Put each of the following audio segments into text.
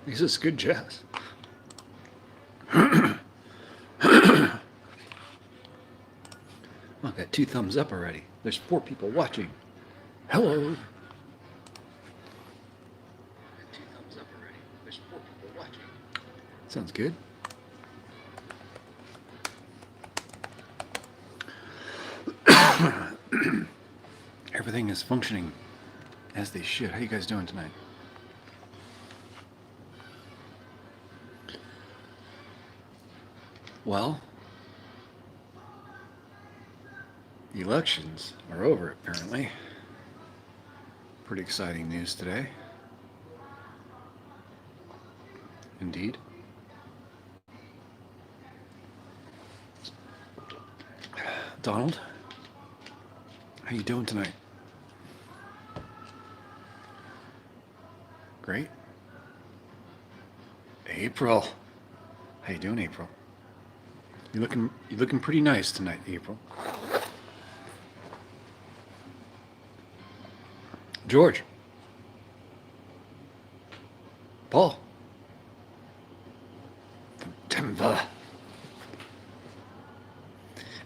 This is good jazz. I got 2 thumbs up already. There's 4 people watching. Hello. 2 thumbs up already. There's 4 people watching. Sounds good. Everything is functioning as they should. How you guys doing tonight? Well, the elections are over apparently. Pretty exciting news today. Indeed. Donald, how you doing tonight? Great. April, how you doing, April? You're looking pretty nice tonight, April. George. Paul. Denver.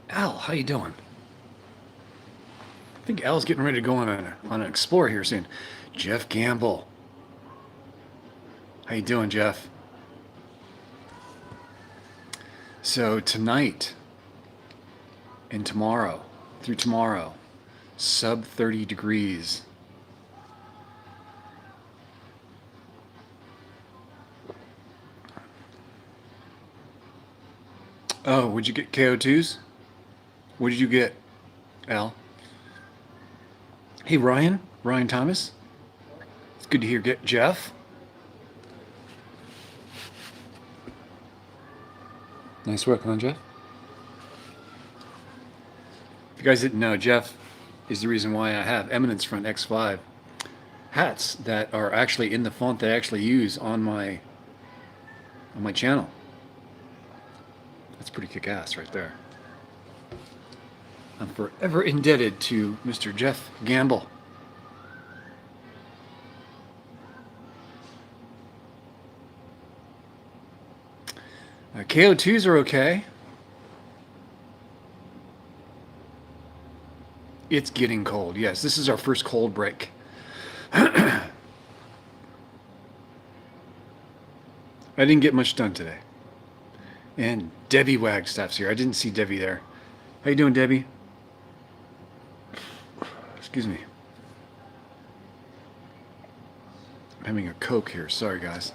Al, how you doing? I think Al's getting ready to go on an explore here soon. Jeff Gamble. How you doing, Jeff? So tonight and tomorrow, through tomorrow, sub 30 degrees. Oh, would you get KO2s? What did you get, Al? Hey, Ryan Thomas. It's good to hear. Get Jeff. Nice work, huh, Jeff? If you guys didn't know, Jeff is the reason why I have Eminence Front X5 hats that are actually in the font that I actually use on my channel. That's pretty kick-ass right there. I'm forever indebted to Mr. Jeff Gamble. KO2s are okay. It's getting cold. Yes, this is our first cold break. I didn't get much done today. And Debbie Wagstaff's here. I didn't see Debbie there. How you doing, Debbie? Excuse me. I'm having a Coke here. Sorry, guys.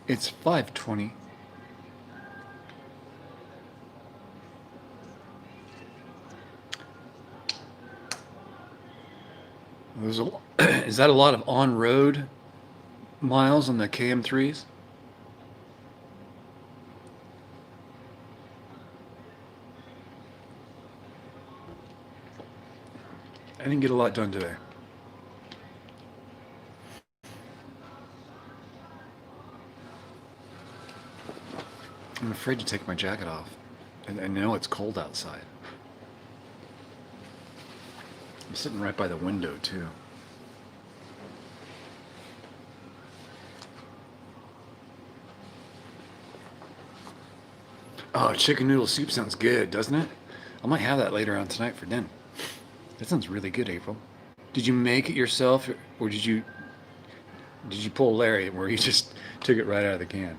It's 5:20. Is that a lot of on-road miles on the KM3s? I didn't get a lot done today. I'm afraid to take my jacket off. And I know it's cold outside. I'm sitting right by the window, too. Oh, chicken noodle soup sounds good, doesn't it? I might have that later on tonight for dinner. That sounds really good, April. Did you make it yourself, or did you pull Larry where he just took it right out of the can?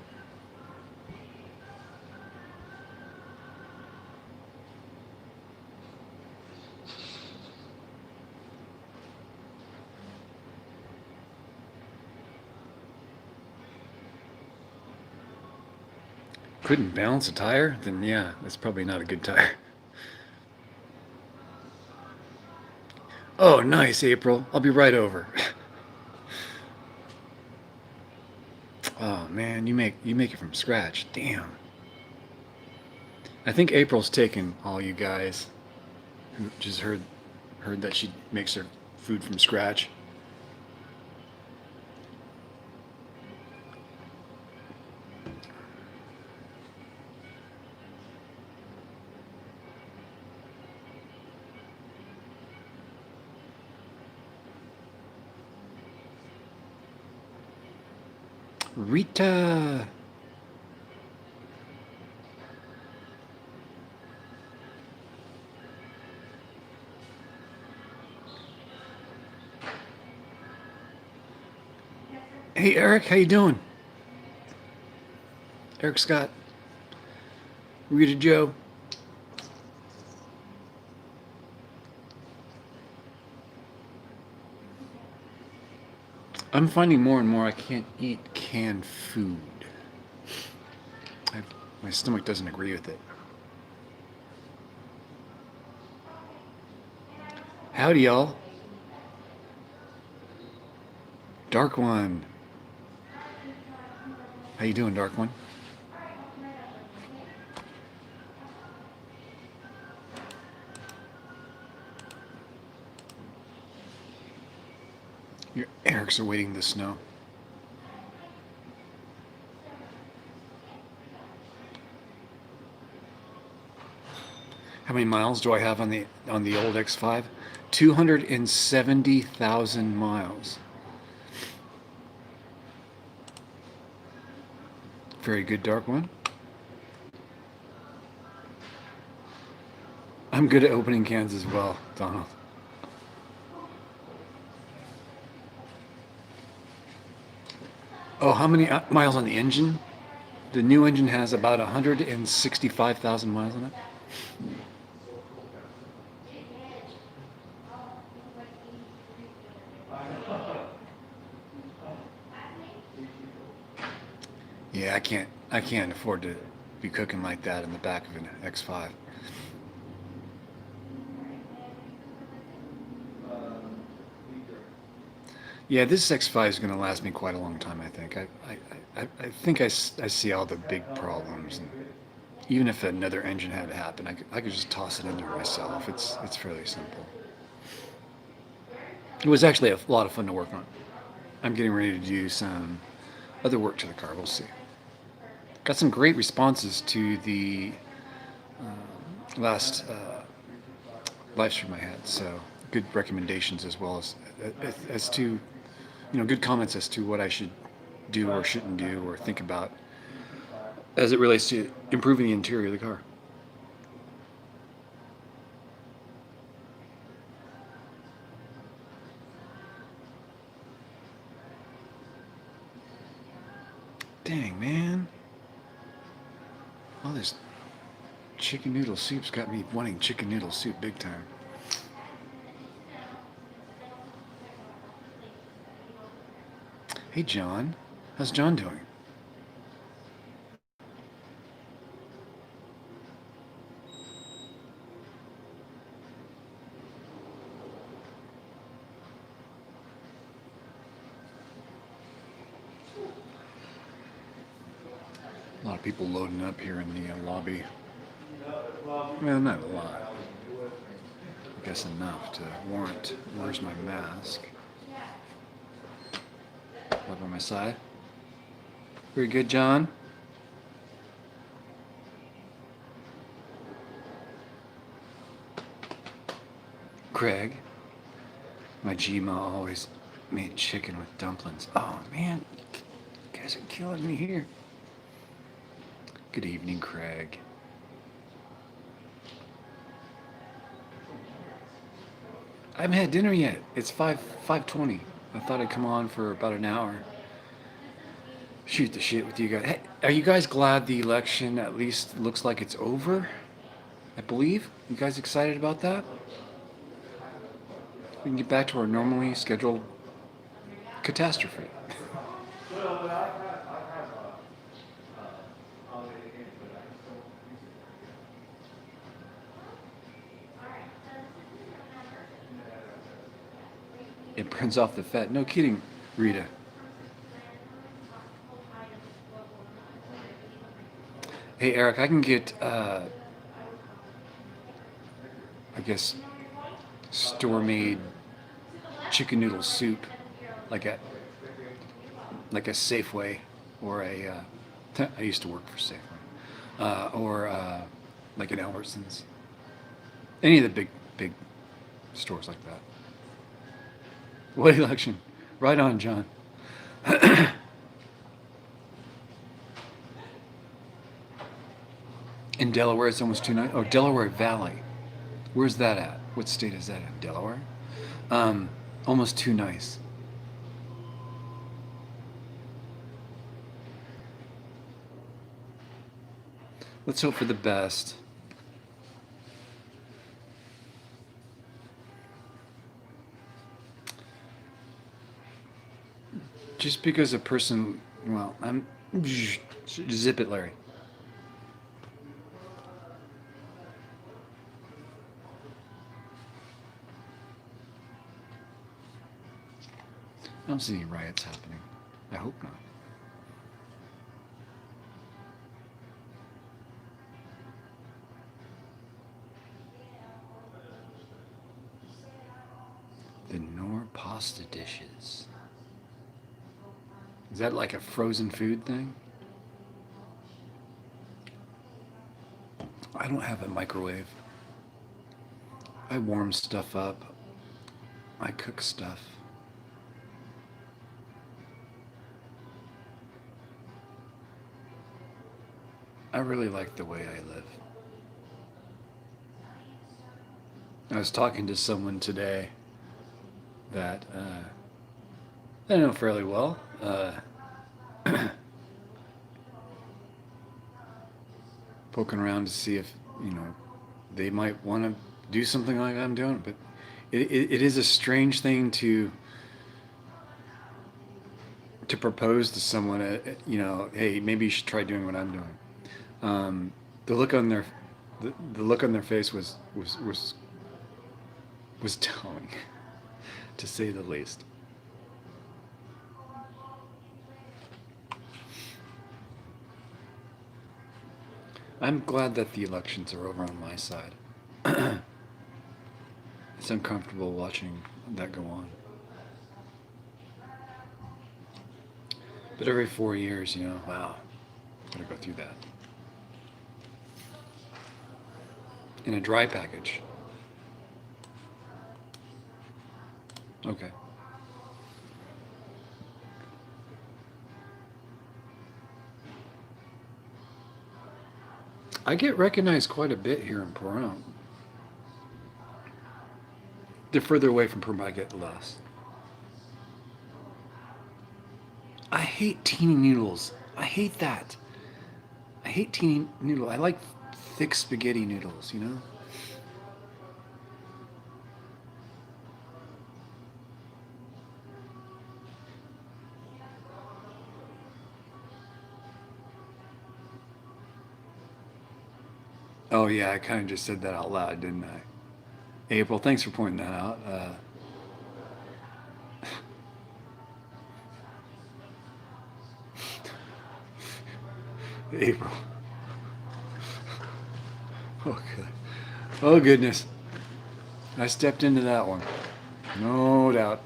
Couldn't balance a tire? Then yeah, that's probably not a good tire. Oh, nice, April. I'll be right over. Oh man, you make it from scratch. Damn. I think April's taken all you guys who just heard that she makes her food from scratch. Rita. Hey, Eric, how you doing? Eric Scott. Rita Joe. I'm finding more and more I can't eat canned food. I, my stomach doesn't agree with it. Howdy, y'all. Dark One. How you doing, Dark One? Your Eric's awaiting the snow. How many miles do I have on the old X5? 270,000 miles. Very good, Dark One. I'm good at opening cans as well, Donald. Oh, how many miles on the engine? The new engine has about 165,000 miles on it. Yeah, I can't afford to be cooking like that in the back of an X5. Yeah, this X5 is going to last me quite a long time, I think. I think I see all the big problems. And even if another engine had to happen, I could just toss it in there myself. It's fairly simple. It was actually a lot of fun to work on. I'm getting ready to do some other work to the car. We'll see. Got some great responses to the last live stream I had. So good recommendations as well as to good comments as to what I should do or shouldn't do or think about as it relates to improving the interior of the car. Dang, man. All this chicken noodle soup's got me wanting chicken noodle soup big time. Hey, John. How's John doing? A lot of people loading up here in the lobby. Well, not a lot. I guess enough to warrant. Where's my mask? Up on my side. Very good, John. Craig. My Gma always made chicken with dumplings. Oh, man. You guys are killing me here. Good evening, Craig. I haven't had dinner yet. It's 5:20. I thought I'd come on for about an hour. Shoot the shit with you guys. Hey, are you guys glad the election at least looks like it's over? I believe. You guys excited about that? We can get back to our normally scheduled catastrophe. It burns off the fat. No kidding, Rita. Hey, Eric, I can get, I guess, store-made chicken noodle soup, like a Safeway, or I used to work for Safeway, or like an Albertsons. Any of the big stores like that. What election? Right on, John. In Delaware, it's almost too nice. Oh, Delaware Valley. Where's that at? What state is that in? Delaware? Um, Almost too nice. Let's hope for the best. Just because a person, well, zip it, Larry. I don't see any riots happening. I hope not. The Nor pasta dishes. Is that like a frozen food thing? I don't have a microwave. I warm stuff up. I cook stuff. I really like the way I live. I was talking to someone today that I know fairly well. Poking around to see if, they might want to do something like I'm doing. But it is a strange thing to propose to someone, hey, maybe you should try doing what I'm doing. The look on their the look on their face was telling, to say the least. I'm glad that the elections are over on my side. It's uncomfortable watching that go on. But every 4 years, wow, gotta go through that. In a dry package. Okay. I get recognized quite a bit here in Pahrump. The further away from Pahrump, I get less. I hate teeny noodles. I hate that. I hate teeny noodle. I like thick spaghetti noodles, Oh yeah, I kind of just said that out loud, didn't I? April, thanks for pointing that out. April. Okay. Oh goodness. I stepped into that one. No doubt.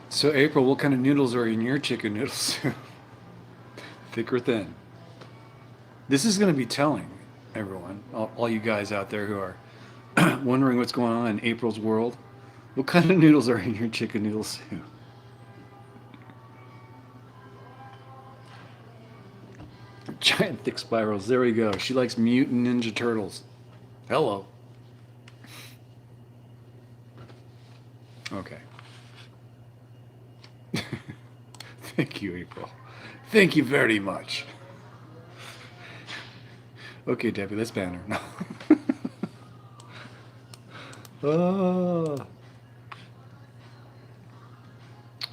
So April, what kind of noodles are in your chicken noodle soup? Thick or thin? This is going to be telling, everyone, all you guys out there who are wondering what's going on in April's world. What kind of noodles are in your chicken noodle soup? Giant thick spirals. There we go. She likes Mutant Ninja Turtles. Hello. Okay. Thank you, April. Thank you very much. Okay, Debbie, let's ban her. No. Oh.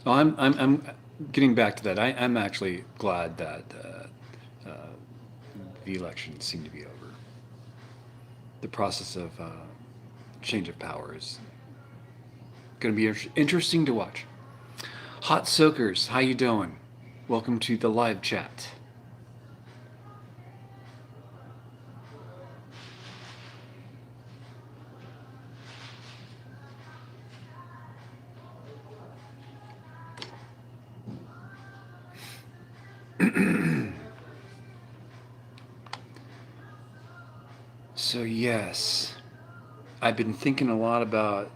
Oh, I'm getting back to that. I'm actually glad that the elections seem to be over. The process of change of power is going to be interesting to watch. Hot Soakers, how you doing? Welcome to the live chat. So yes, I've been thinking a lot about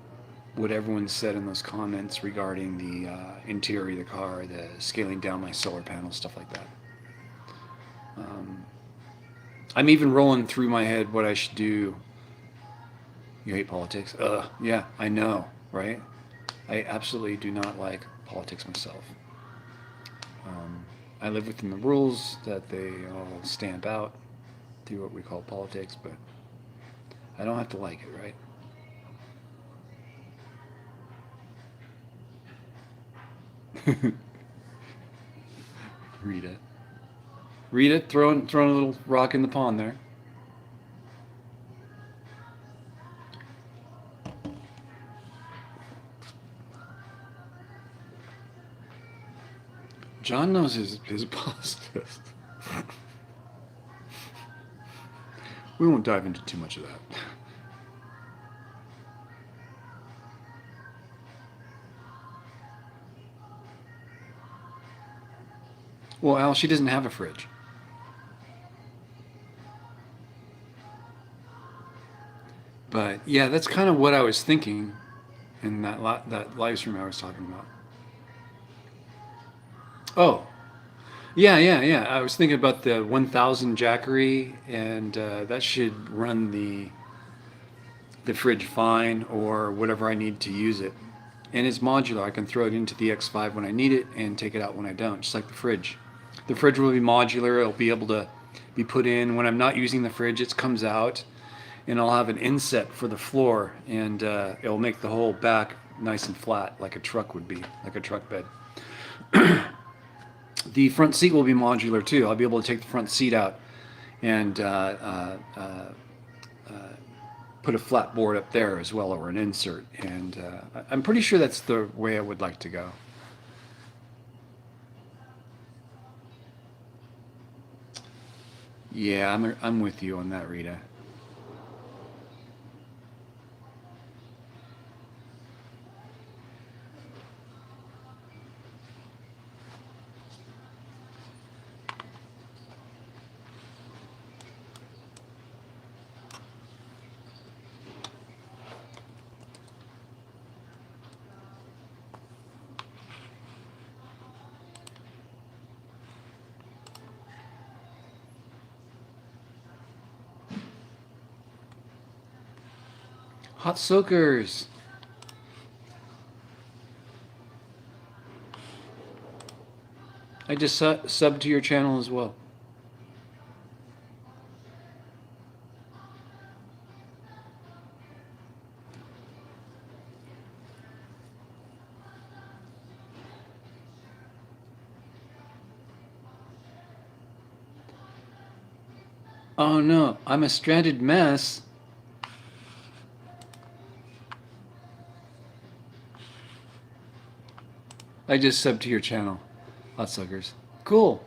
what everyone said in those comments regarding the interior of the car, the scaling down my solar panels, stuff like that. I'm even rolling through my head what I should do. You hate politics? Yeah, I know, right? I absolutely do not like politics myself. I live within the rules that they all stamp out through what we call politics, but I don't have to like it, right? Read it. Read it. Throwing a little rock in the pond there. John knows his politics. We won't dive into too much of that. Well, Al, she doesn't have a fridge. But yeah, that's kind of what I was thinking in that live stream I was talking about. Oh, yeah. I was thinking about the 1000 Jackery, and that should run the fridge fine or whatever I need to use it. And it's modular. I can throw it into the X5 when I need it and take it out when I don't, just like the fridge. The fridge will be modular. It'll be able to be put in. When I'm not using the fridge, it comes out, and I'll have an inset for the floor, and it'll make the whole back nice and flat, like a truck would be, like a truck bed. The front seat will be modular too. I'll be able to take the front seat out and put a flat board up there as well, or an insert. And I'm pretty sure that's the way I would like to go. Yeah, I'm with you on that, Rita. Hot soakers. I just subbed to your channel as well. Oh no, I'm a stranded mess. I just subbed to your channel, hot suckers. Cool.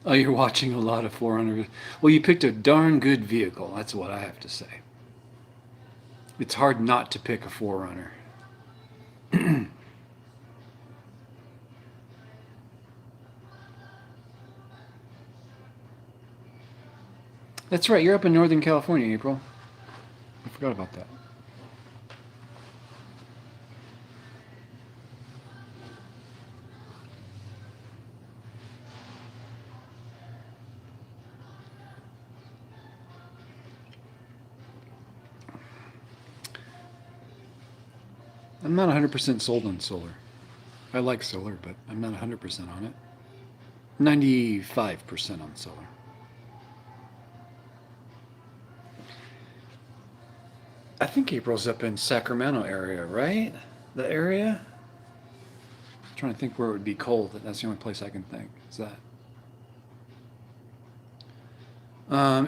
Oh, you're watching a lot of 400. Well, you picked a darn good vehicle. That's what I have to say. It's hard not to pick a 4Runner. That's right. You're up in Northern California, April. I forgot about that. I'm not 100% sold on solar. I like solar, but I'm not 100% on it. 95% on solar. I think April's up in Sacramento area, right? The area? I'm trying to think where it would be cold. That's the only place I can think. Is that?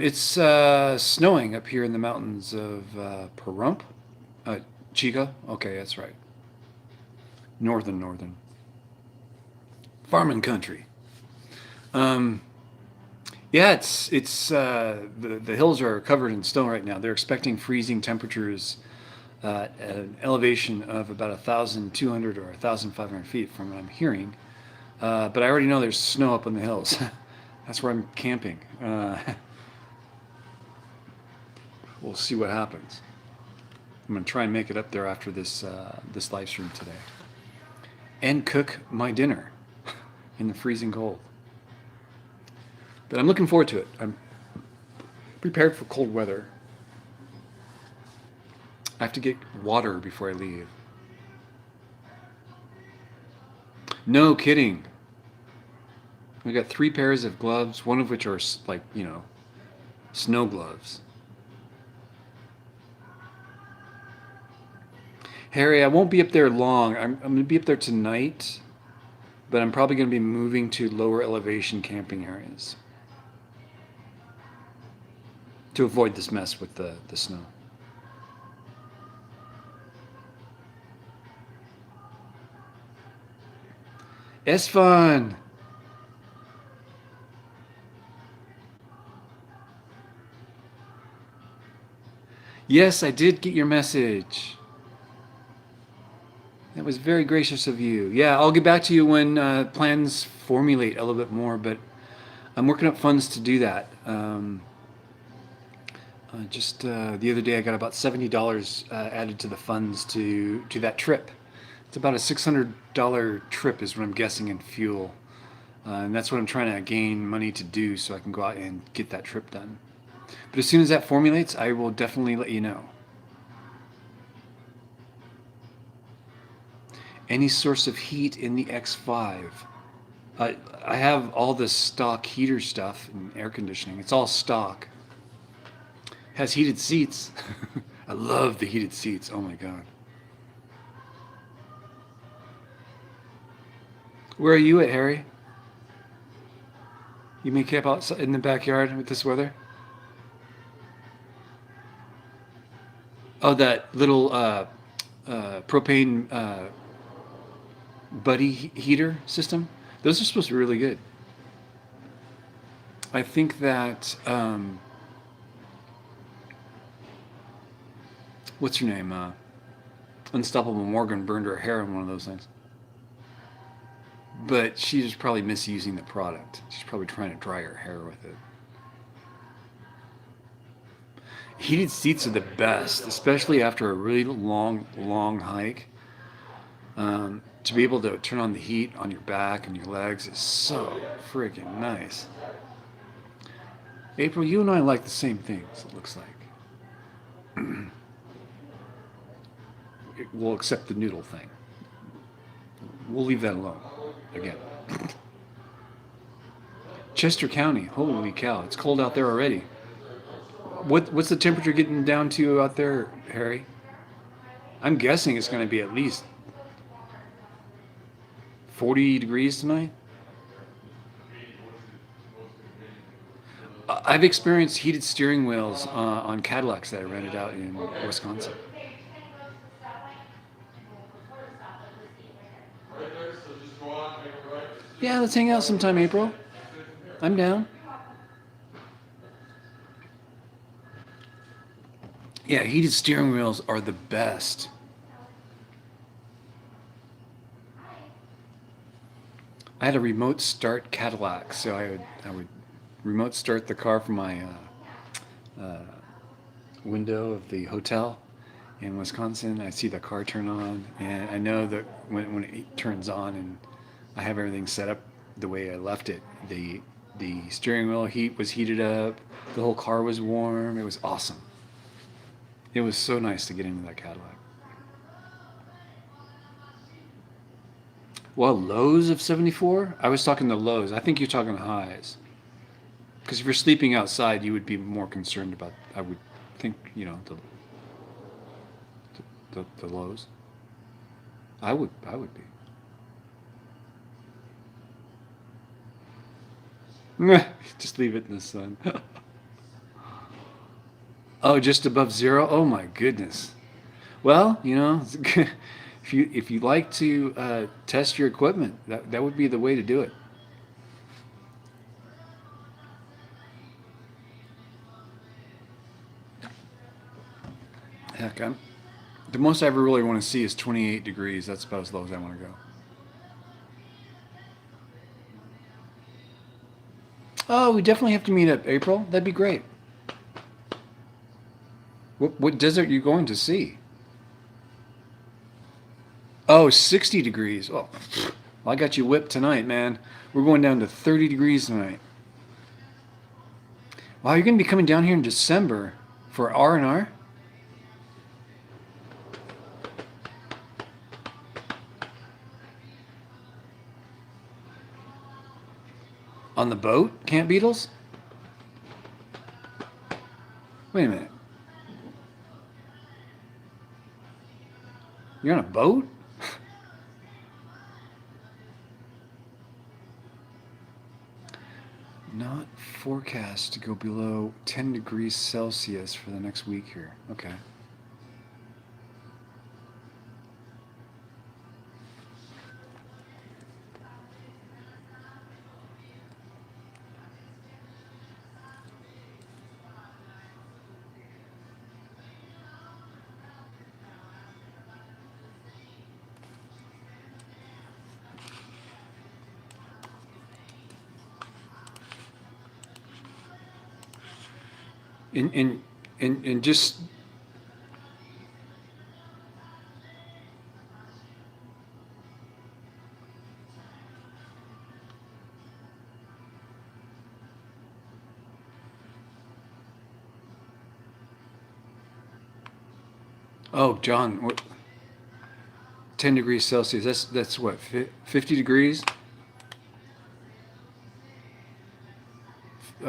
It's snowing up here in the mountains of Pahrump. Chica? Okay, that's right. Northern. Farming country. Yeah, it's the hills are covered in snow right now. They're expecting freezing temperatures at an elevation of about 1,200 or 1,500 feet from what I'm hearing. But I already know there's snow up on the hills. That's where I'm camping. We'll see what happens. I'm gonna try and make it up there after this live stream today, and cook my dinner in the freezing cold. But I'm looking forward to it. I'm prepared for cold weather. I have to get water before I leave. No kidding. We got 3 pairs of gloves, one of which are like, snow gloves. Harry, I won't be up there long. I'm going to be up there tonight, but I'm probably going to be moving to lower elevation camping areas to avoid this mess with the snow. It's fun. Yes, I did get your message. That was very gracious of you. Yeah, I'll get back to you when plans formulate a little bit more, but I'm working up funds to do that. Just the other day, I got about $70 added to the funds to that trip. It's about a $600 trip is what I'm guessing in fuel. And that's what I'm trying to gain money to do so I can go out and get that trip done. But as soon as that formulates, I will definitely let you know. Any source of heat in the X5? I have all the stock heater stuff and air conditioning. It's all stock. Has heated seats. I love the heated seats. Oh my God. Where are you at, Harry? You may camp outside in the backyard with this weather? Oh, that little propane buddy heater system? Those are supposed to be really good. I think that what's her name? Unstoppable Morgan burned her hair on one of those things. But she's probably misusing the product. She's probably trying to dry her hair with it. Heated seats are the best, especially after a really long hike. To be able to turn on the heat on your back and your legs is so freaking nice. April, you and I like the same things, it looks like. We'll accept the noodle thing. We'll leave that alone. Again. Chester County, holy cow, it's cold out there already. What's the temperature getting down to out there, Harry? I'm guessing it's going to be at least 40 degrees tonight. I've experienced heated steering wheels on Cadillacs that I rented out in Wisconsin. Yeah, let's hang out sometime, April. I'm down. Yeah, heated steering wheels are the best. I had a remote start Cadillac, so I would remote start the car from my window of the hotel in Wisconsin. I see the car turn on, and I know that when it turns on, and I have everything set up the way I left it. The steering wheel heat was heated up. The whole car was warm. It was awesome. It was so nice to get into that Cadillac. Well, lows of 74? I was talking the lows. I think you're talking highs. Because if you're sleeping outside, you would be more concerned about, I would think, the lows. I would be. Just leave it in the sun. Oh, just above 0? Oh my goodness. Well, if you like to test your equipment, that would be the way to do it. Heck, The most I ever really want to see is 28 degrees. That's about as low as I want to go. Oh, we definitely have to meet up, April. That'd be great. What desert are you going to see? Oh, 60 degrees. Oh, well, I got you whipped tonight, man. We're going down to 30 degrees tonight. Wow, you're going to be coming down here in December for R&R? On the boat? Camp Beatles? Wait a minute. You're on a boat? Not forecast to go below 10 degrees Celsius for the next week here. Okay. And just oh, John, what 10 degrees Celsius. That's what 50 degrees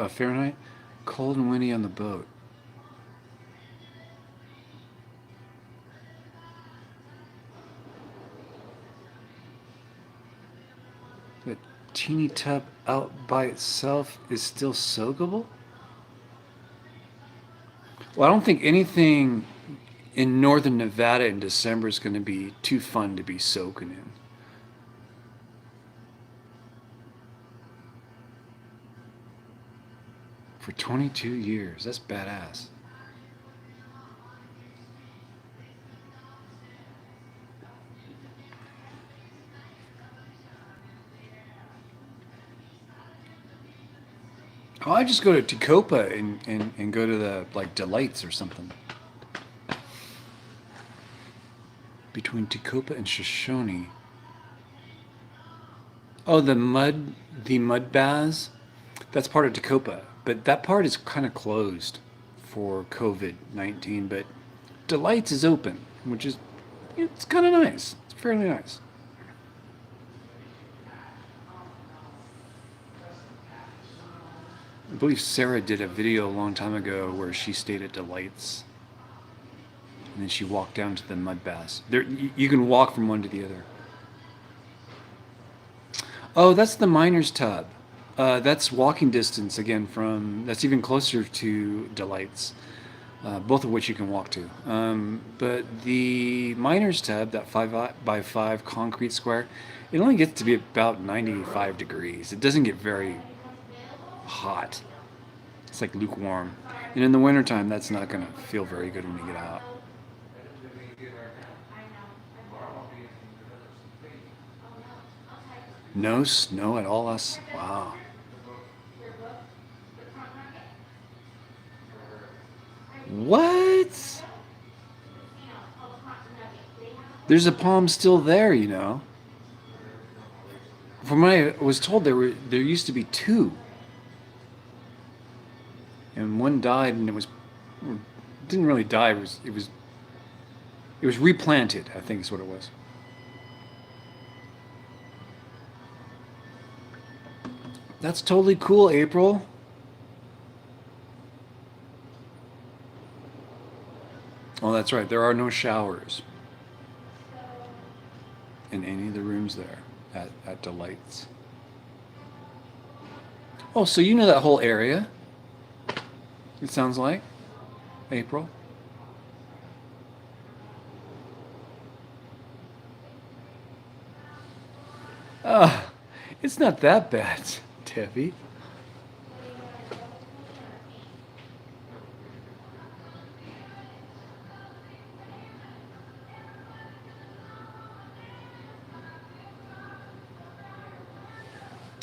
Fahrenheit. Cold and windy on the boat. That teeny tub out by itself is still soakable? Well, I don't think anything in northern Nevada in December is going to be too fun to be soaking in. For 22 years. That's badass. Oh, I just go to Tacopa and go to the like Delights or something. Between Tacopa and Shoshone. Oh, the mud baths. That's part of Tacopa, but that part is kind of closed for COVID-19. But Delights is open, which is it's kind of nice. It's fairly nice. I believe Sarah did a video a long time ago where she stayed at Delights, and then she walked down to the mud baths. There, you can walk from one to the other. Oh, that's the Miner's Tub. That's walking distance again from. That's even closer to Delights, both of which you can walk to. But the Miner's Tub, that 5 by 5 concrete square, it only gets to be about 95 degrees. It doesn't get very hot. It's like lukewarm. And in the wintertime, that's not going to feel very good when you get out. No snow at all. Us. Wow. What? There's a palm still there, you know. From what I was told, there used to be two, and one died, and it didn't really die. It was replanted. I think is what it was. That's totally cool, April. Oh, that's right. There are no showers in any of the rooms there at Delights. Oh, so you know that whole area? It sounds like April. Ah, it's not that bad, Debbie.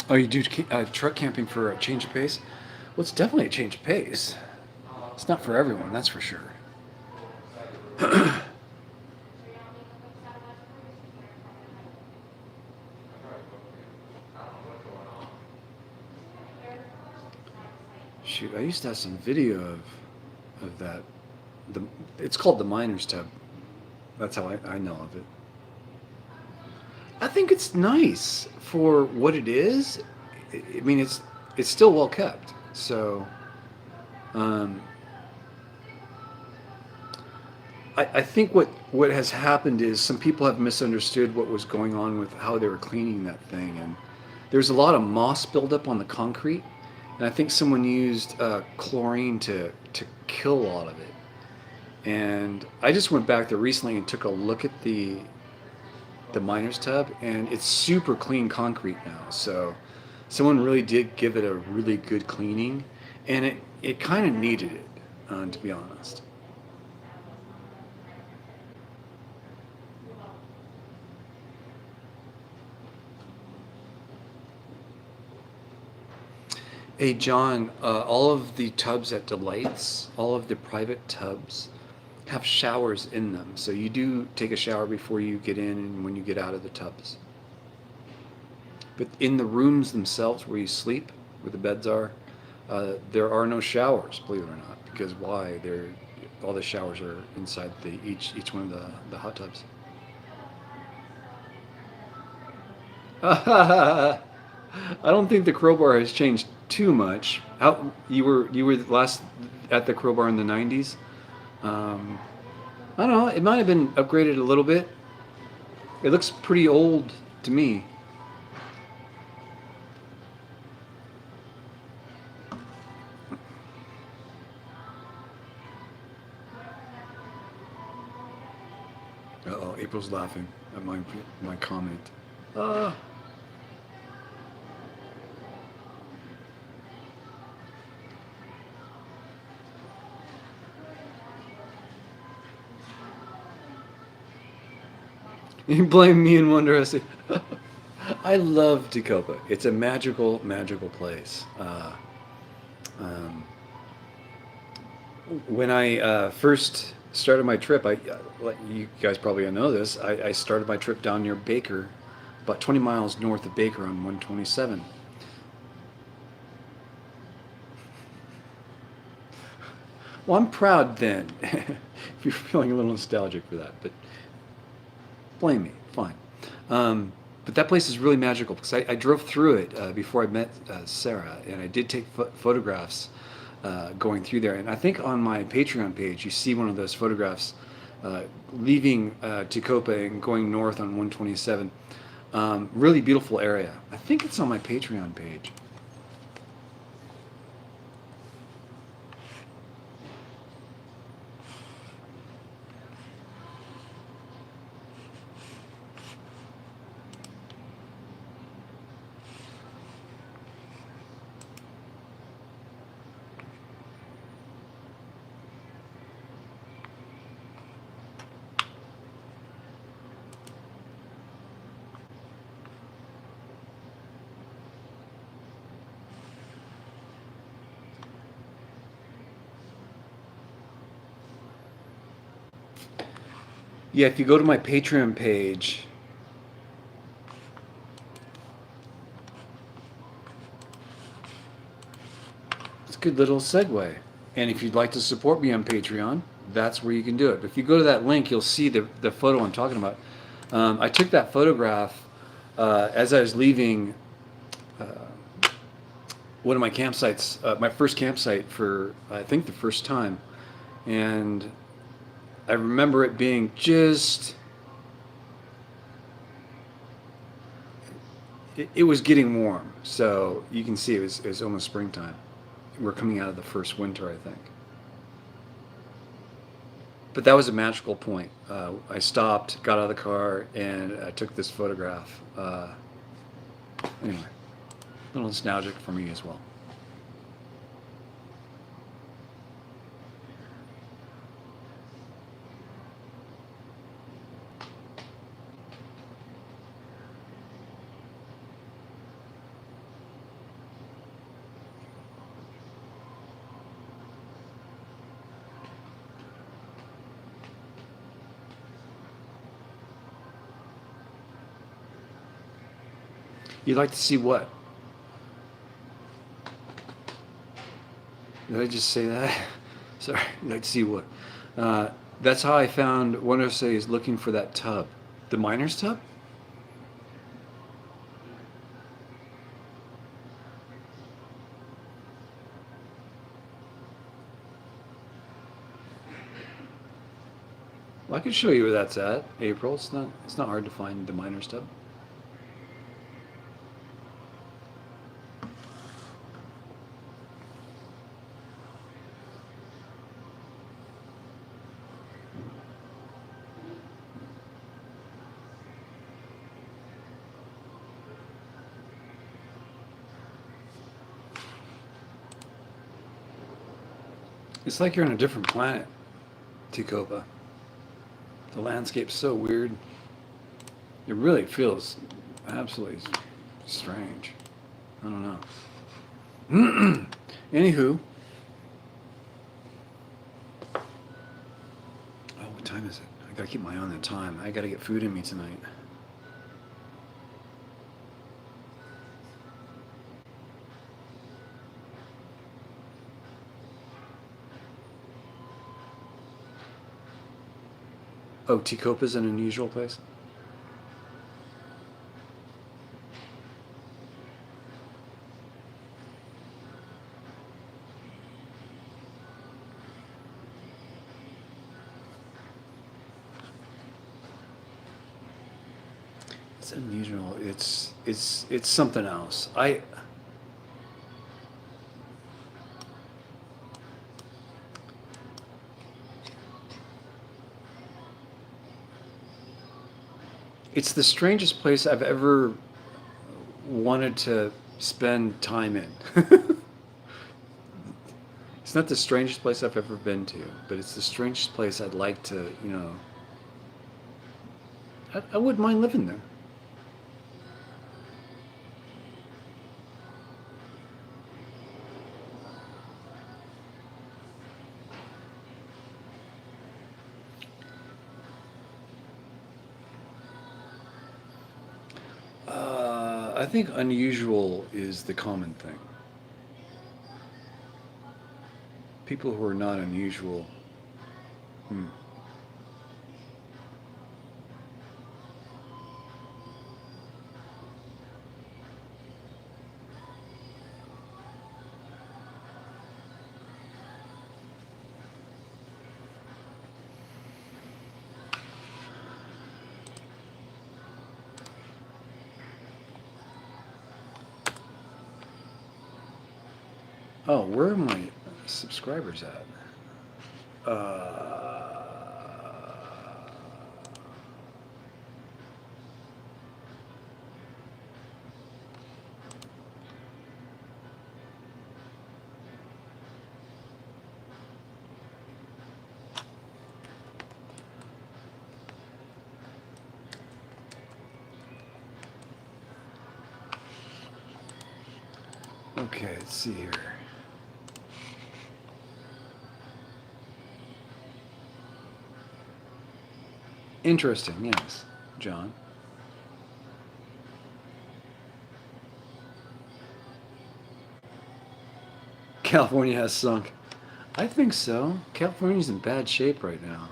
Oh, you do truck camping for a change of pace? Well, it's definitely a change of pace. It's not for everyone, that's for sure. Shoot, I used to have some video of that. The it's called the miner's tub. That's how I know of it. I think it's nice for what it is. I mean, it's still well kept. So, um, I think what has happened is some people have misunderstood what was going on with how they were cleaning that thing, and there's a lot of moss buildup on the concrete, and I think someone used chlorine to kill a lot of it. And I just went back there recently and took a look at the miner's tub, and it's super clean concrete now. So someone really did give it a really good cleaning, and it kind of needed it, to be honest. Hey John, all of the tubs at Delights, all of the private tubs have showers in them. So you do take a shower before you get in and when you get out of the tubs. But in the rooms themselves where you sleep, where the beds are, there are no showers, believe it or not. Because why? All the showers are inside each one of the hot tubs. I don't think the crowbar has changed too much. How you were last at the crowbar in the '90s? Um, I don't know. It might have been upgraded a little bit. It looks pretty old to me. Uh-oh, April's laughing at my comment. Uh, you blame me and wonder. I say, I love Tacoma. It's a magical, magical place. Um, when I first started my trip, you guys probably know this. I started my trip down near Baker, about 20 miles north of Baker on 127. Well, I'm proud then, if you're feeling a little nostalgic for that, but blame me, fine. Um, but that place is really magical because I drove through it before I met Sarah, and I did take photographs going through there. And I think on my Patreon page, you see one of those photographs leaving Tecopa and going north on 127. Really beautiful area. I think it's on my Patreon page. Yeah, if you go to my Patreon page, it's a good little segue. And if you'd like to support me on Patreon, that's where you can do it. But if you go to that link, you'll see the photo I'm talking about. I took that photograph as I was leaving one of my campsites, my first campsite for, I think, the first time. And I remember it being just, it was getting warm. So you can see it was almost springtime. We're coming out of the first winter, I think. But that was a magical point. I stopped, got out of the car, and I took this photograph. Anyway, a little nostalgic for me as well. You'd like to see what? Did I just say that? Sorry. You'd like to see what? That's how I found one of is looking for that tub. The miner's tub? Well, I can show you where that's at, April. It's not hard to find the miner's tub. It's like you're on a different planet, Ticopa. The landscape's so weird. It really feels absolutely strange. I don't know. Anywho. Oh, what time is it? I gotta keep my eye on the time. I gotta get food in me tonight. Oh, Ticopa's an unusual place? It's unusual. It's something else. It's the strangest place I've ever wanted to spend time in. It's not the strangest place I've ever been to, but it's the strangest place I'd like to, I wouldn't mind living there. I think unusual is the common thing. People who are not unusual. Hmm. Oh, where are my subscribers at? Okay, let's see here. Interesting, yes, John. California has sunk. I think so. California's in bad shape right now.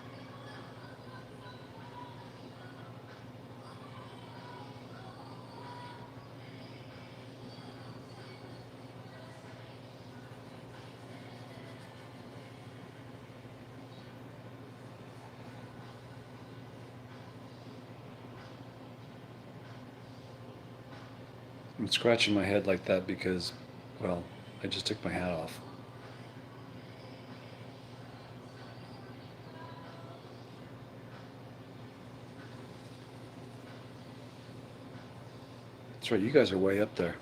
I'm scratching my head like that because, well, I just took my hat off. That's right, you guys are way up there.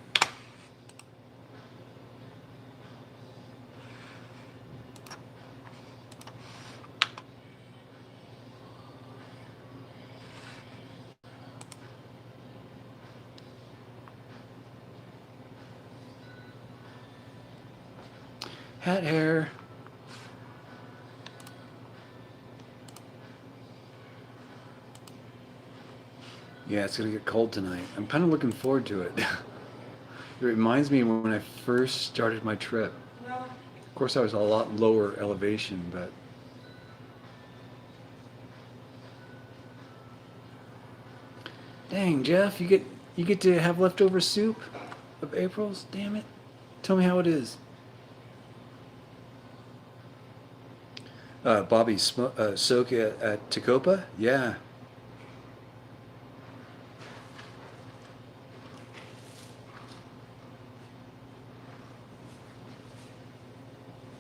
Hat hair. Yeah, it's gonna get cold tonight. I'm kind of looking forward to it. It reminds me when I first started my trip. Of course, I was a lot lower elevation, but dang, Jeff, you get to have leftover soup of April's. Damn it! Tell me how it is. Soak at Tacopa. Yeah,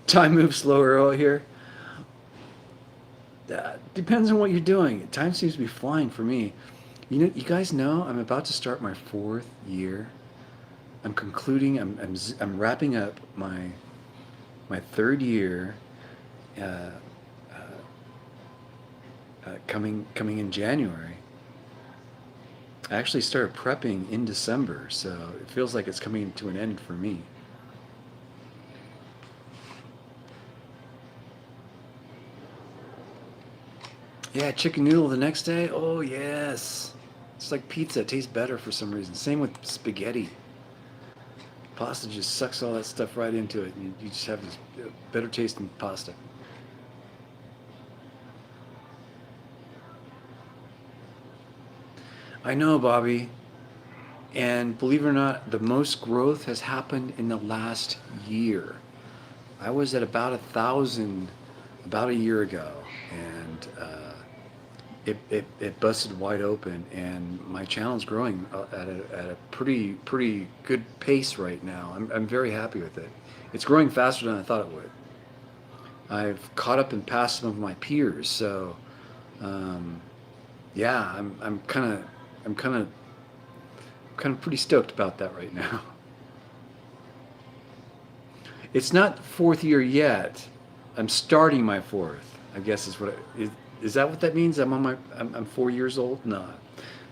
time moves slower out here. Depends on what you're doing. Time seems to be flying for me. You guys know I'm about to start my fourth year. I'm concluding. I'm wrapping up my third year. Uh, coming in January. I actually started prepping in December, so it feels like it's coming to an end for me. Yeah, chicken noodle the next day. Oh yes, it's like pizza. It tastes better for some reason. Same with spaghetti. Pasta just sucks all that stuff right into it, and you just have this better tasting pasta. I know, Bobby. And believe it or not, the most growth has happened in the last year. I was at about 1,000 about a year ago, and it busted wide open, and my channel's growing at a pretty good pace right now. I'm very happy with it. It's growing faster than I thought it would. I've caught up and passed some of my peers, so um, yeah, I'm kind of pretty stoked about that right now. It's not fourth year yet. I'm starting my fourth. I guess is that what that means? I'm 4 years old. No,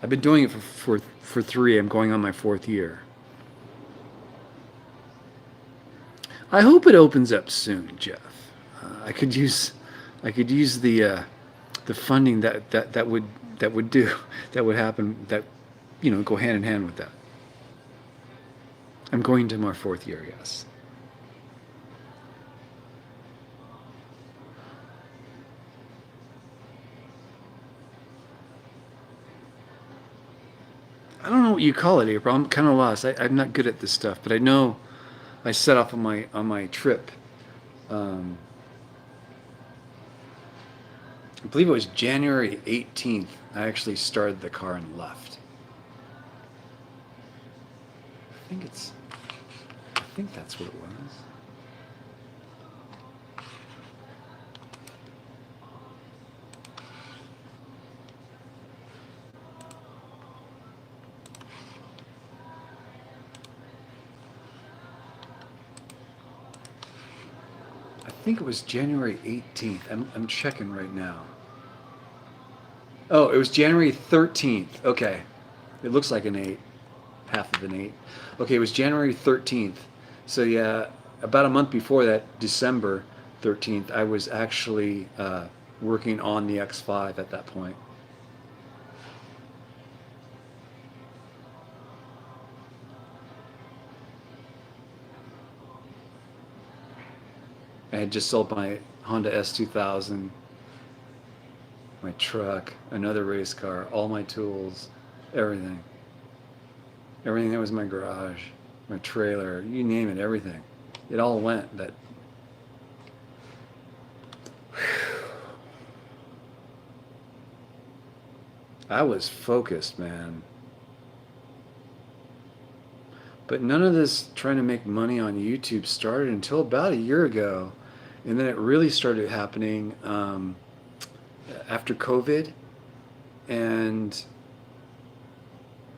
I've been doing it for three. I'm going on my fourth year. I hope it opens up soon, Jeff. I could use the funding that would happen that go hand in hand with that. I'm going to my fourth year. Yes. I don't know what you call it, April. I'm kind of lost. I'm not good at this stuff, but I know I set off on my trip. Um, I believe it was January 18th. I actually started the car and left. I think it's. I think that's what it was. I think it was January 18th. I'm checking right now. Oh, it was January 13th. Okay. It looks like an 8, half of an 8. Okay, it was January 13th. So yeah, about a month before that, December 13th, I was actually working on the X5 at that point. I had just sold my Honda S2000, my truck, another race car, all my tools, everything. Everything that was in my garage, my trailer, you name it, everything. It all went. That I was focused, man. But none of this trying to make money on YouTube started until about a year ago. And then it really started happening after COVID. And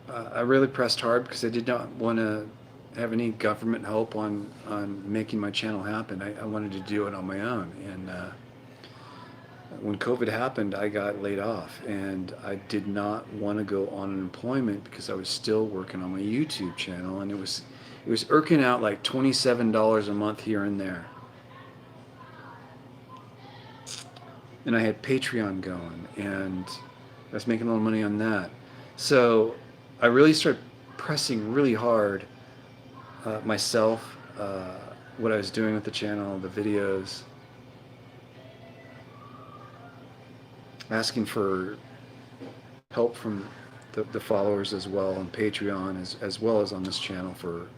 I really pressed hard because I did not want to have any government help on making my channel happen. I wanted to do it on my own. And when COVID happened, I got laid off, and I did not want to go on unemployment because I was still working on my YouTube channel, and it was irking out like $27 a month here and there. And I had Patreon going, and I was making a little money on that. So I really started pressing really hard myself, what I was doing with the channel, the videos, asking for help from the followers as well on Patreon as well as on this channel for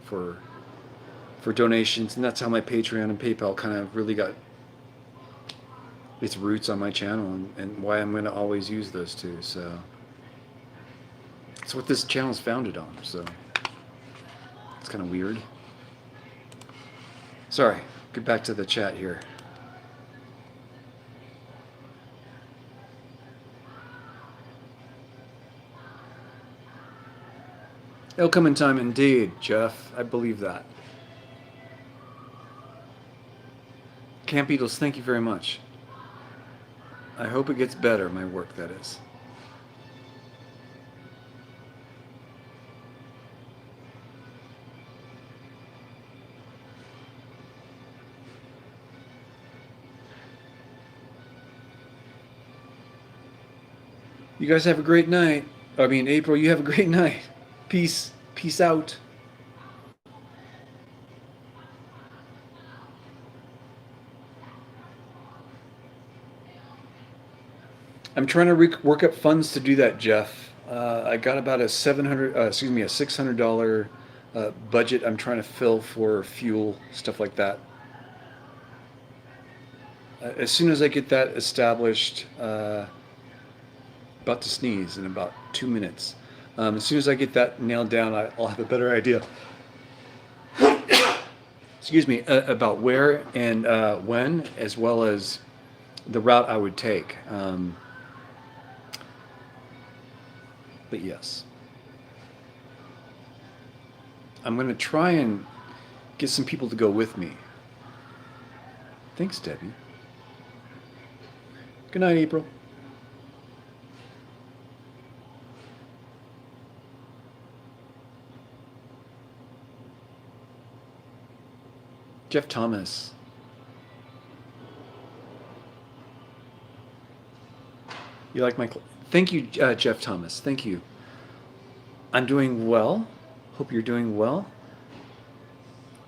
donations. And that's how my Patreon and PayPal kind of really got its roots on my channel, and why I'm going to always use those two. So it's what this channel is founded on. So it's kind of weird. Sorry, get back to the chat here. It'll come in time indeed, Jeff. I believe that. Camp Beatles, thank you very much. I hope it gets better, my work, that is. You guys have a great night. I mean, April, you have a great night. Peace. Peace out. I'm trying to work up funds to do that, Jeff. I got about a $600 budget I'm trying to fill for fuel, stuff like that. As soon as I get that established, about to sneeze in about 2 minutes. As soon as I get that nailed down, I'll have a better idea. Excuse me, about where and when, as well as the route I would take. But yes, I'm going to try and get some people to go with me. Thanks, Debbie. Good night, April. Jeff Thomas. You like my... Thank you, Jeff Thomas. Thank you. I'm doing well. Hope you're doing well.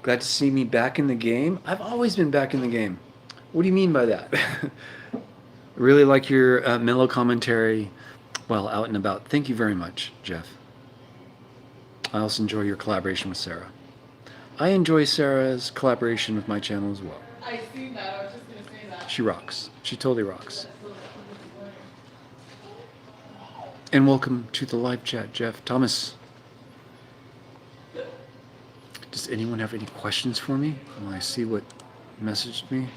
Glad to see me back in the game. I've always been back in the game. What do you mean by that? Really like your mellow commentary while out and about. Thank you very much, Jeff. I also enjoy your collaboration with Sarah. I enjoy Sarah's collaboration with my channel as well. I see that. I was just going to say that. She rocks. She totally rocks. And welcome to the live chat, Jeff Thomas. Does anyone have any questions for me when I see what messaged me?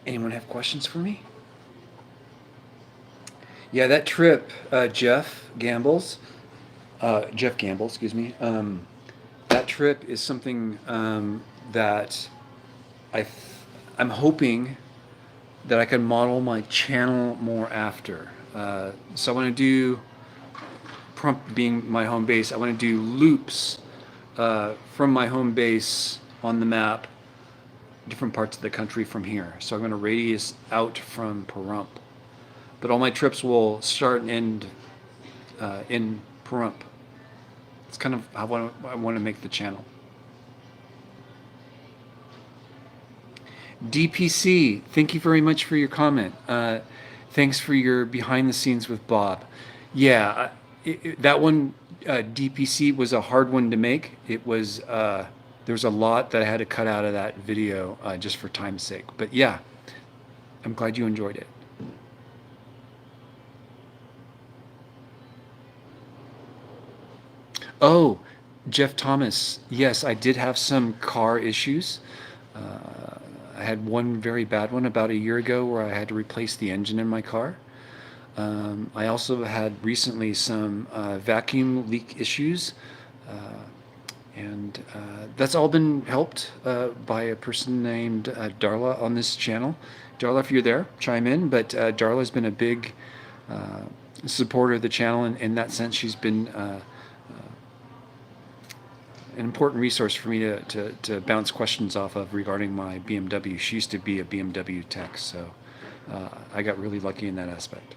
Anyone have questions for me? Yeah, that trip, Jeff Gamble, excuse me. That trip is something that I'm hoping that I can model my channel more after. So I want to do, Pahrump being my home base, I want to do loops from my home base on the map, different parts of the country from here. So I'm going to radius out from Pahrump. But all my trips will start and end in Pahrump. It's kind of how I want to make the channel. DPC, thank you very much for your comment. Thanks for your behind the scenes with Bob. Yeah, that one, DPC, was a hard one to make. It was, there was a lot that I had to cut out of that video just for time's sake. But yeah, I'm glad you enjoyed it. Oh, Jeff Thomas. Yes, I did have some car issues. I had one very bad one about a year ago where I had to replace the engine in my car. I also had recently some vacuum leak issues. And that's all been helped by a person named Darla on this channel. Darla, if you're there, chime in. But Darla's been a big supporter of the channel. In that sense, she's been an important resource for me to bounce questions off of regarding my BMW. She used to be a BMW tech, so I got really lucky in that aspect.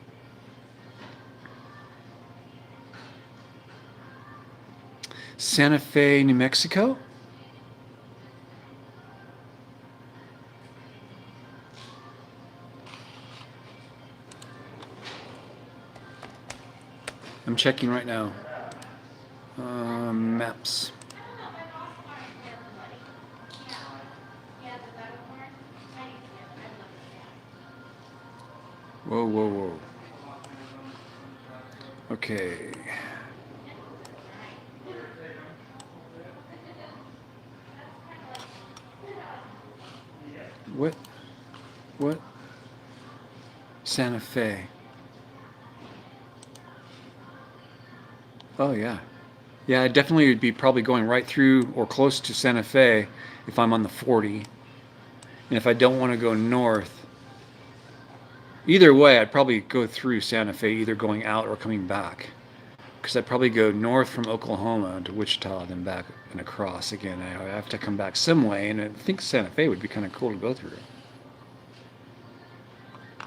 Santa Fe, New Mexico. I'm checking right now. Maps. Whoa, whoa, whoa. Okay. What? What? Santa Fe. Oh, yeah. Yeah, I definitely would be probably going right through or close to Santa Fe if I'm on the 40. And if I don't want to go north, either way, I'd probably go through Santa Fe, either going out or coming back. Because I'd probably go north from Oklahoma to Wichita, then back and across again. I have to come back some way, and I think Santa Fe would be kind of cool to go through.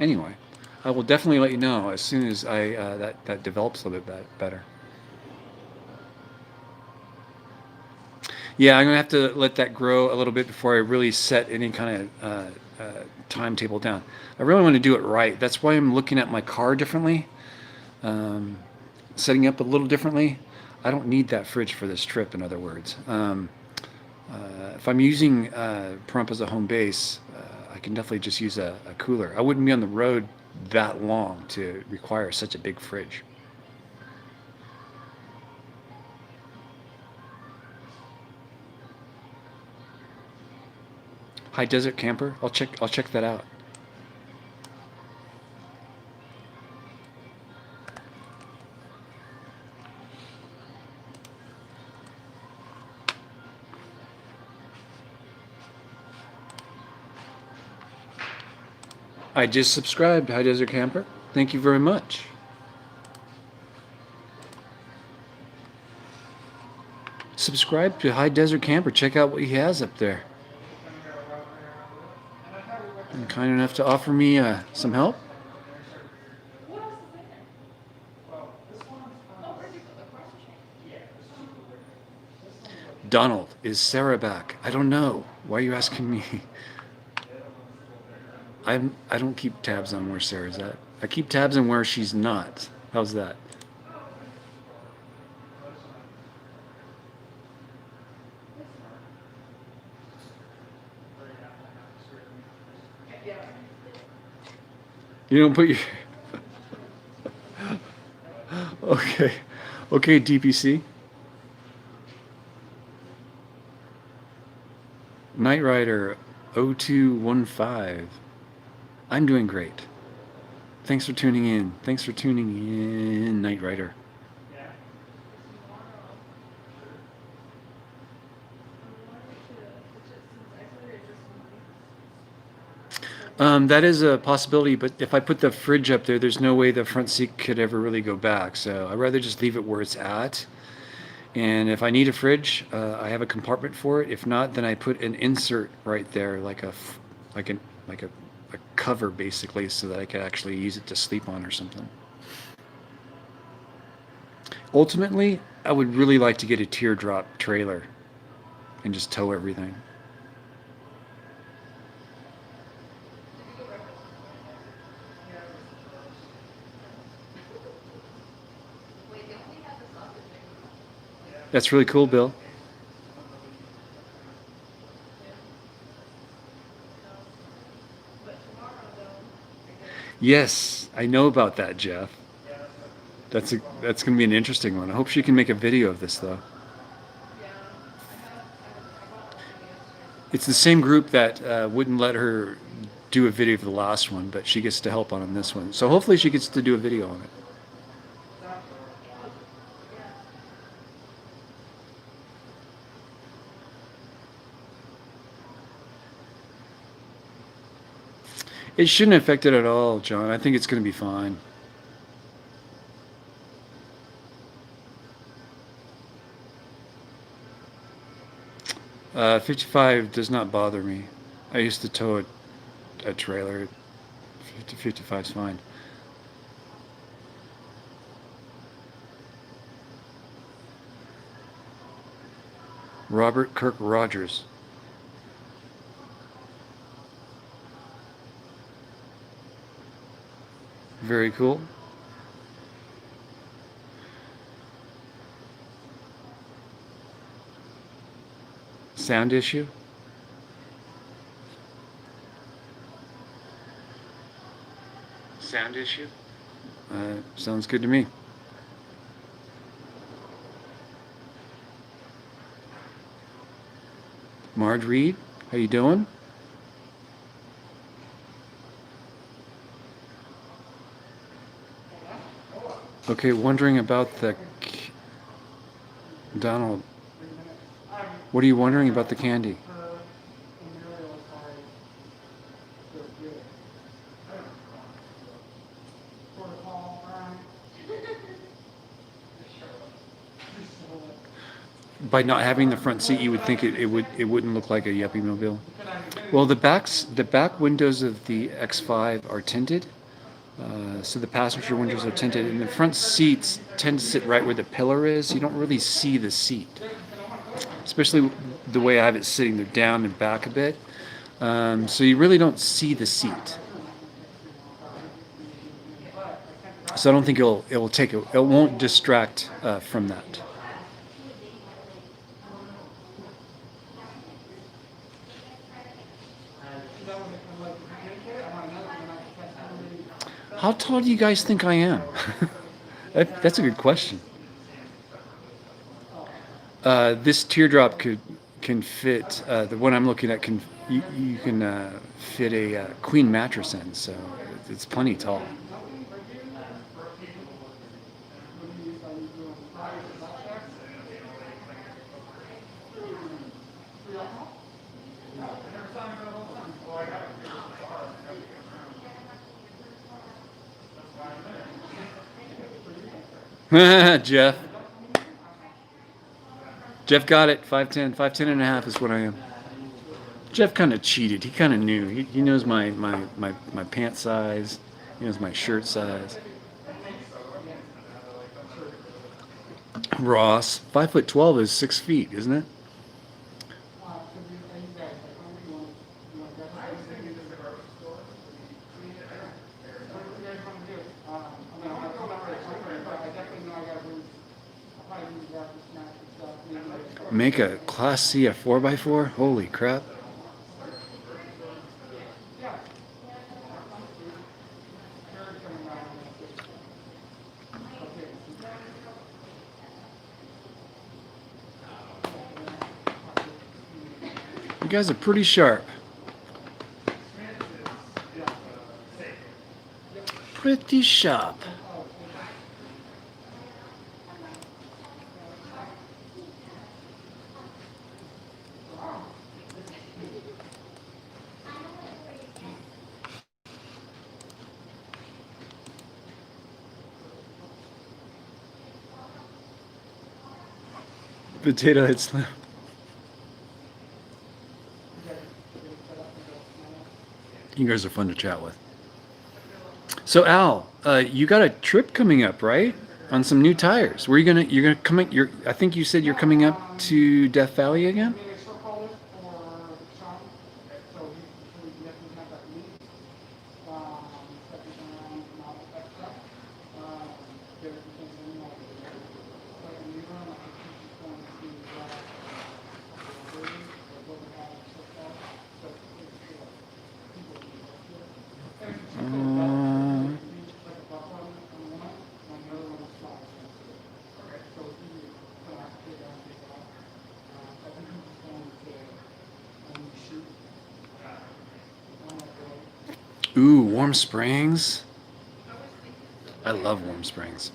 Anyway, I will definitely let you know as soon as that develops a little bit better. Yeah, I'm gonna have to let that grow a little bit before I really set any kind of timetable down. I really want to do it right. That's why I'm looking at my car differently, setting up a little differently. I don't need that fridge for this trip, in other words. If I'm using Pahrump as a home base, I can definitely just use a cooler. I wouldn't be on the road that long to require such a big fridge. High Desert Camper. I'll check that out. I just subscribed, High Desert Camper. Thank you very much. Subscribe to High Desert Camper. Check out what he has up there. And kind enough to offer me some help. Donald, is Sarah back? I don't know. Why are you asking me? I don't keep tabs on where Sarah's at. I keep tabs on where she's not. How's that? You don't put your... Okay. Okay, DPC. Knight Rider 0215. I'm doing great. Thanks for tuning in. Thanks for tuning in, Knight Rider. That is a possibility, but if I put the fridge up there, there's no way the front seat could ever really go back. So I'd rather just leave it where it's at. And if I need a fridge, I have a compartment for it. If not, then I put an insert right there, like a cover, basically, so that I could actually use it to sleep on or something. Ultimately, I would really like to get a teardrop trailer and just tow everything. That's really cool, Bill. Yes, I know about that, Jeff. That's going to be an interesting one. I hope she can make a video of this, though. It's the same group that wouldn't let her do a video of the last one, but she gets to help on this one. So hopefully she gets to do a video on it. It shouldn't affect it at all, John. I think it's going to be fine. Uh, 55 does not bother me. I used to tow a trailer. 55 is fine. Robert Kirk Rogers. Very cool. Sound issue? Sound issue? Sounds good to me. Marge Reed, how you doing? Okay, wondering about the Donald. What are you wondering about the candy? By not having the front seat, you would think it wouldn't look like a Yuppie Mobile. Well, the back windows of the X5 are tinted, so the passenger windows are tinted, and the front seats tend to sit right where the pillar is. You don't really see the seat, especially the way I have it sitting. They're down and back a bit, so you really don't see the seat. So I don't think it won't distract from that. How tall do you guys think I am? That's a good question. This teardrop can fit the one I'm looking at you can fit a queen mattress in, so it's plenty tall. Jeff. Jeff got it. 5'10". 5'10 and a half is what I am. Jeff kind of cheated. He kind of knew. He knows my pant size. He knows my shirt size. Ross. 5'12" is 6 feet, isn't it? Make a Class C a 4x4? Holy crap. You guys are pretty sharp. Pretty sharp. Potato Head Slim. You guys are fun to chat with. So Al, you got a trip coming up, right? On some new tires. Where you're gonna I think you said you're coming up to Death Valley again? Ooh, Warm Springs. I love Warm Springs.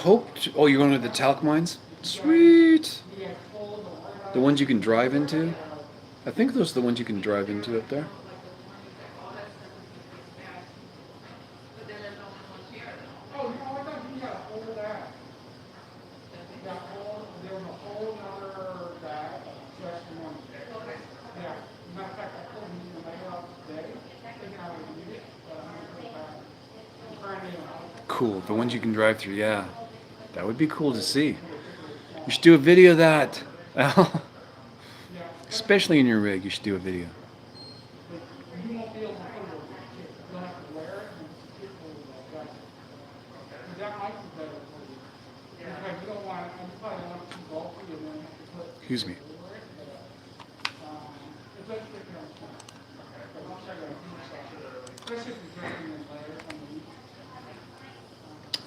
hoped. Oh, you're going to the talc mines? Sweet. The ones you can drive into. I think those are the ones you can drive into up there. Cool. The ones you can drive through. Yeah, that would be cool to see. You should do a video of that. Al. Especially in your rig, you should do a video. Excuse me.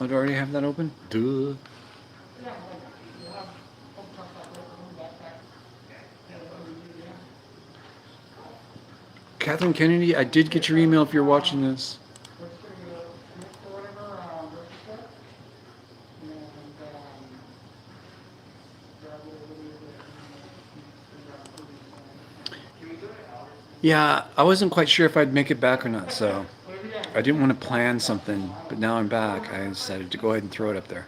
Oh, do I already have that open? Duh. Catherine Kennedy, I did get your email if you're watching this. Yeah, I wasn't quite sure if I'd make it back or not, so I didn't want to plan something, but now I'm back. I decided to go ahead and throw it up there.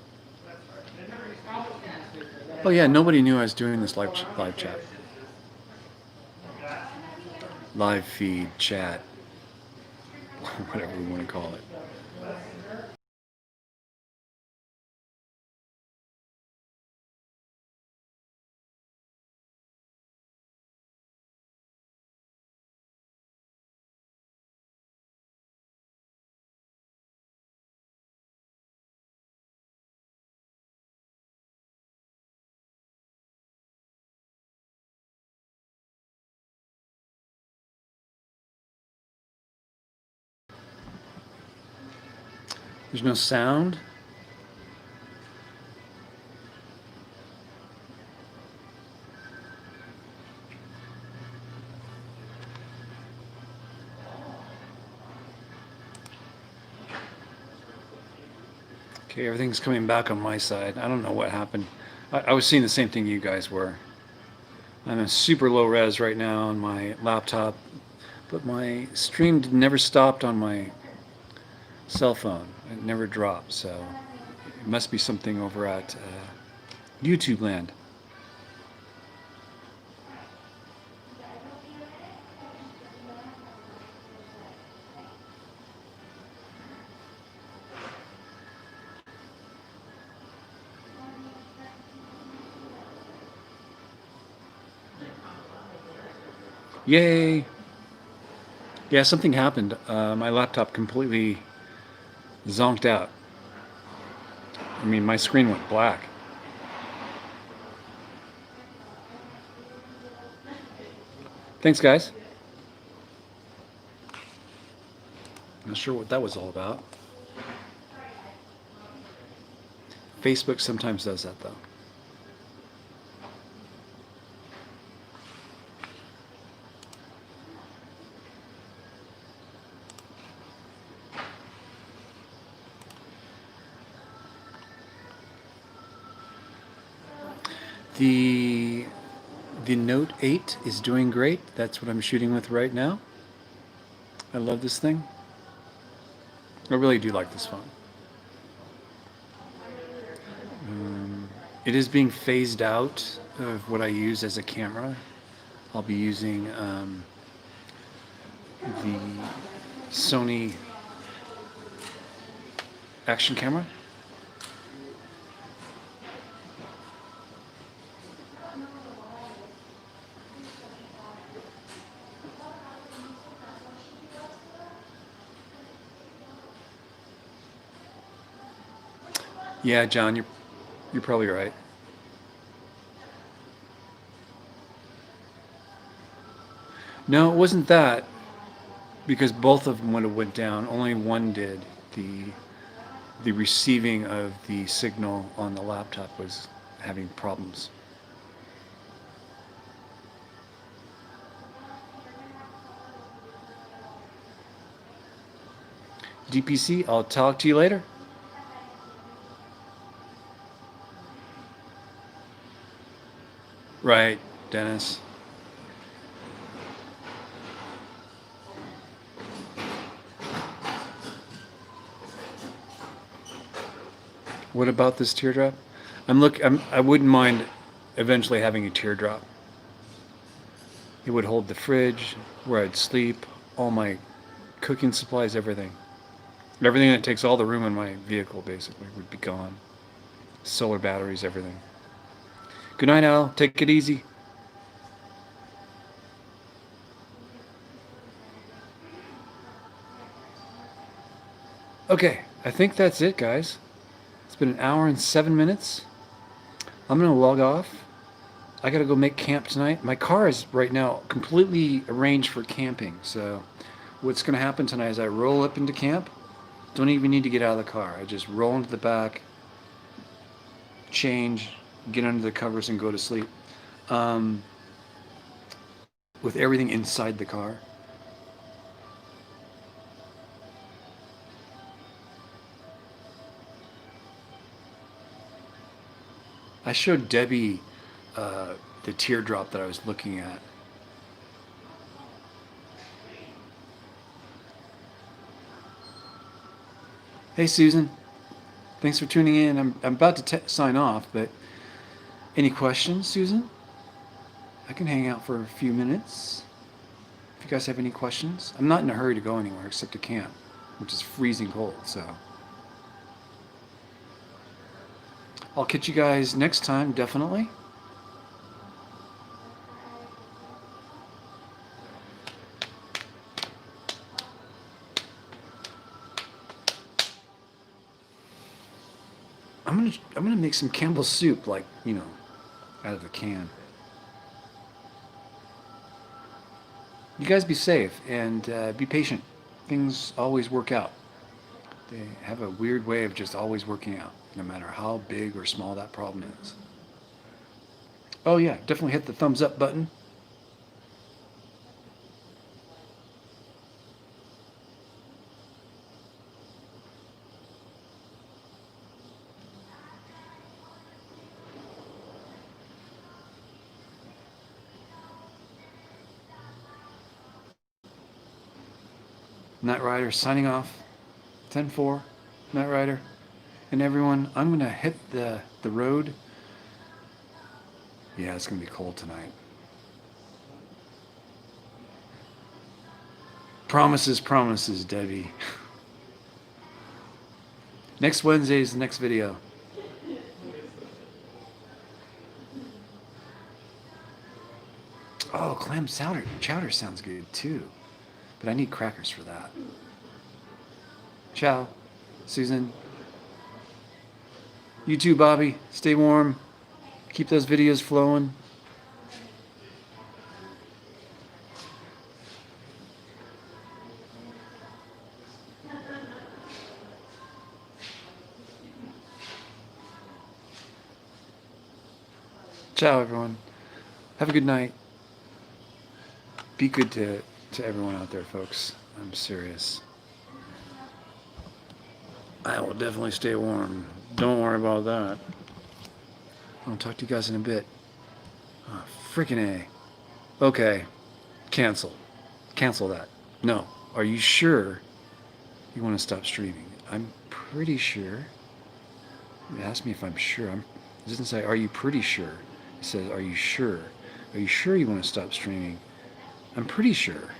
Oh yeah, nobody knew I was doing this live chat. Live feed, chat, whatever we want to call it. There's no sound. Okay, everything's coming back on my side. I don't know what happened. I was seeing the same thing you guys were. I'm in super low res right now on my laptop, but my stream never stopped on my cell phone. It never dropped, so it must be something over at YouTube land. Yay! Yeah, something happened. My laptop completely zonked out. I mean, my screen went black. Thanks, guys. Not sure what that was all about. Facebook sometimes does that, though. The Note 8 is doing great. That's what I'm shooting with right now. I love this thing. I really do like this phone. It is being phased out of what I use as a camera. I'll be using the Sony action camera. Yeah, John, you're probably right. No, it wasn't that, because both of them would have went down. Only one did. The receiving of the signal on the laptop was having problems. DPC, I'll talk to you later. Right, Dennis. What about this teardrop? I wouldn't mind eventually having a teardrop. It would hold the fridge, where I'd sleep, all my cooking supplies, everything. Everything that takes all the room in my vehicle basically would be gone. Solar batteries, everything. Good night, Al. Take it easy. Okay, I think that's it, guys. It's been an hour and 7 minutes. I'm gonna log off. I gotta go make camp tonight. My car is right now completely arranged for camping. So what's gonna happen tonight is I roll up into camp. Don't even need to get out of the car. I just roll into the back, change, get under the covers, and go to sleep. With everything inside the car. I showed Debbie the teardrop that I was looking at. Hey, Susan. Thanks for tuning in. I'm about to sign off, but any questions, Susan? I can hang out for a few minutes. If you guys have any questions. I'm not in a hurry to go anywhere except to camp, which is freezing cold, so. I'll catch you guys next time, definitely. I'm gonna make some Campbell's soup, like, you know, out of the can. You guys be safe and be patient. Things always work out. They have a weird way of just always working out, no matter how big or small that problem is. Oh yeah, definitely hit the thumbs up button. Knight Rider signing off. 10-4, Knight Rider. And everyone, I'm gonna hit the road. Yeah, it's gonna be cold tonight. Promises, promises, Debbie. Next Wednesday is the next video. Oh, clam chowder sounds good too. But I need crackers for that. Ciao, Susan. You too, Bobby. Stay warm. Keep those videos flowing. Ciao, everyone. Have a good night. Be good to everyone out there, folks. I'm serious. I will definitely stay warm. Don't worry about that. I'll talk to you guys in a bit. Oh, freaking A. Okay. Cancel. Cancel that. No. Are you sure you want to stop streaming? I'm pretty sure. It asked me if I'm sure. It doesn't say, are you pretty sure? It says, are you sure? Are you sure you want to stop streaming? I'm pretty sure.